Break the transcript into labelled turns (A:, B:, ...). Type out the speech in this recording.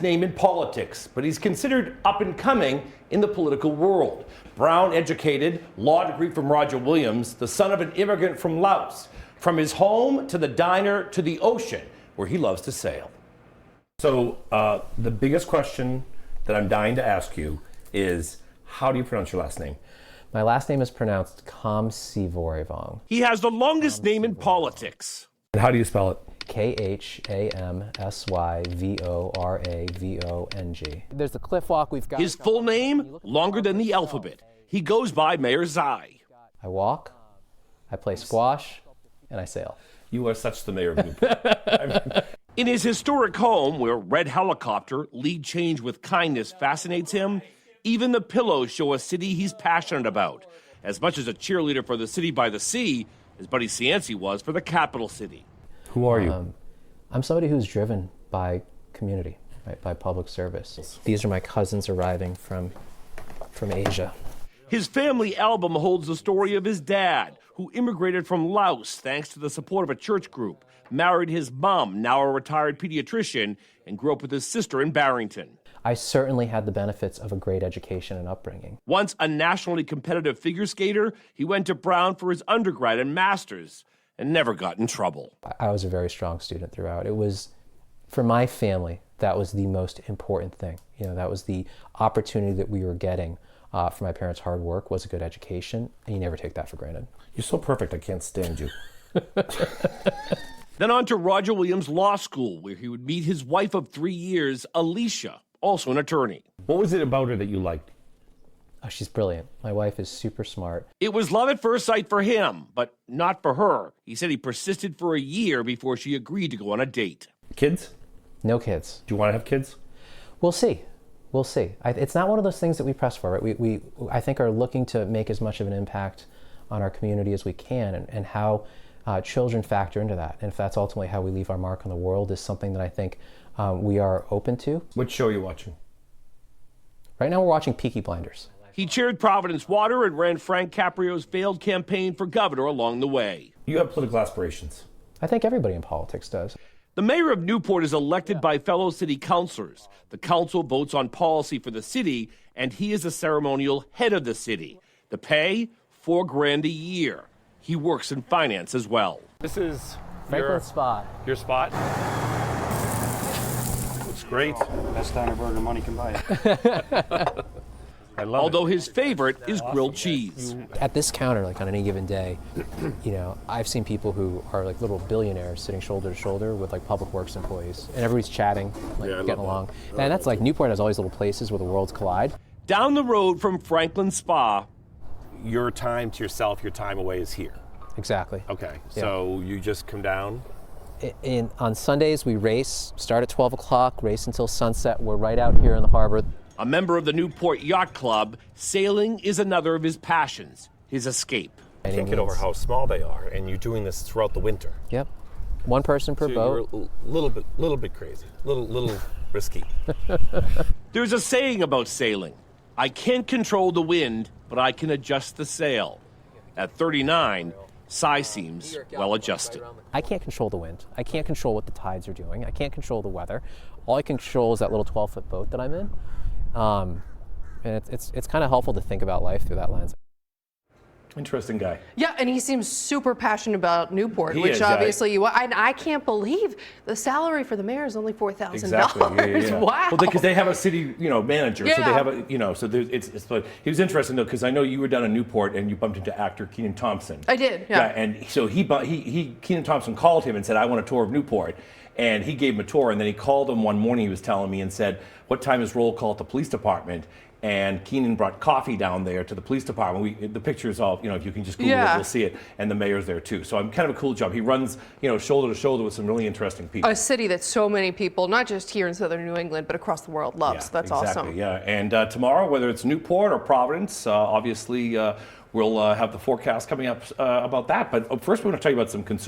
A: name in politics, but he's considered up and coming in the political world. Brown educated, law degree from Roger Williams, the son of an immigrant from Laos. From his home to the diner to the ocean, where he loves to sail. So the biggest question that I'm dying to ask you is, how do you pronounce your last name?
B: My last name is pronounced Khamsyvoravong.
A: He has the longest name in politics. And how do you spell it?
B: Khamsyvoravong. There's the cliff walk we've got.
A: His full name, longer than the alphabet. He goes by Mayor Xay.
B: I walk, I play squash, and I sail.
A: You are such the mayor of Newport. In his historic home, where red helicopter, lead change with kindness fascinates him, even the pillows show a city he's passionate about. As much as a cheerleader for the city by the sea, as Buddy Cianci was for the capital city. Who are you?
B: I'm somebody who's driven by community, right, by public service. These are my cousins arriving from Asia.
A: His family album holds the story of his dad, who immigrated from Laos thanks to the support of a church group, married his mom, now a retired pediatrician, and grew up with his sister in Barrington.
B: I certainly had the benefits of a great education and upbringing.
A: Once a nationally competitive figure skater, he went to Brown for his undergrad and master's and never got in trouble.
B: I was a very strong student throughout. It was, for my family, that was the most important thing. You know, that was the opportunity that we were getting for my parents' hard work, was a good education, and you never take that for granted.
A: You're so perfect, I can't stand you. Then on to Roger Williams Law School, where he would meet his wife of 3 years, Alicia, also an attorney. What was it about her that you liked?
B: Oh, she's brilliant. My wife is super smart.
A: It was love at first sight for him, but not for her. He said he persisted for a year before she agreed to go on a date. Kids?
B: No kids.
A: Do you want to have kids?
B: We'll see. We'll see. It's not one of those things that we press for, right? We I think, are looking to make as much of an impact on our community as we can, and how children factor into that. And if that's ultimately how we leave our mark on the world is something that I think we are open to.
A: Which show are you watching?
B: Right now we're watching Peaky Blinders. He
A: chaired Providence Water and ran Frank Caprio's failed campaign for governor along the way. You have political aspirations.
B: I think everybody in politics does.
A: The mayor of Newport is elected by fellow city councilors. The council votes on policy for the city, and he is the ceremonial head of the city. The pay, $4,000 a year. He works in finance as well.
C: This is
B: Franklin's spot.
C: Your spot?
A: Looks great.
D: Best diner burger money can buy.
A: I love Although his favorite is grilled cheese.
B: At this counter, like on any given day, you know, I've seen people who are like little billionaires sitting shoulder to shoulder with like public works employees, and everybody's chatting, like getting along. And that's like, Newport has all these little places where the worlds collide.
A: Down the road from Franklin Spa.
C: Your time to yourself, your time away is here.
B: Exactly.
C: Okay, so you just come down?
B: On Sundays, we race, start at 12 o'clock, race until sunset. We're right out here in the harbor.
A: A member of the Newport Yacht Club, sailing is another of his passions, his escape.
C: I can't get over how small they are, and you're doing this throughout the winter.
B: Yep. One person per boat.
C: You're a little bit crazy, little risky.
A: There's a saying about sailing. I can't control the wind, but I can adjust the sail. At 39, Xay seems well adjusted.
B: I can't control the wind. I can't control what the tides are doing. I can't control the weather. All I can control is that little 12-foot boat that I'm in. And it's kind of helpful to think about life through that lens.
A: Interesting guy.
E: Yeah, and he seems super passionate about Newport,
A: He
E: which
A: is,
E: obviously you. I can't believe the salary for the mayor is only $4,000.
A: Exactly. Yeah.
E: Wow.
A: Well, because they have a city, manager, so they have a, so there's, it's. But he was interesting though, because I know you were down in Newport and you bumped into actor Kenan Thompson.
E: I did. Yeah.
A: And so Kenan Thompson called him and said, "I want a tour of Newport." And he gave him a tour, and then he called him one morning, he was telling me, and said, "What time is roll call at the police department?" And Kenan brought coffee down there to the police department. The pictures all, if you can just Google it, you'll see it. And the mayor's there too. So I'm kind of a cool job. He runs, shoulder to shoulder with some really interesting people.
E: A city that so many people, not just here in southern New England, but across the world loves. That's
A: exactly,
E: awesome.
A: Yeah, and tomorrow, whether it's Newport or Providence, obviously we'll have the forecast coming up about that. But first, we want to tell you about some consumer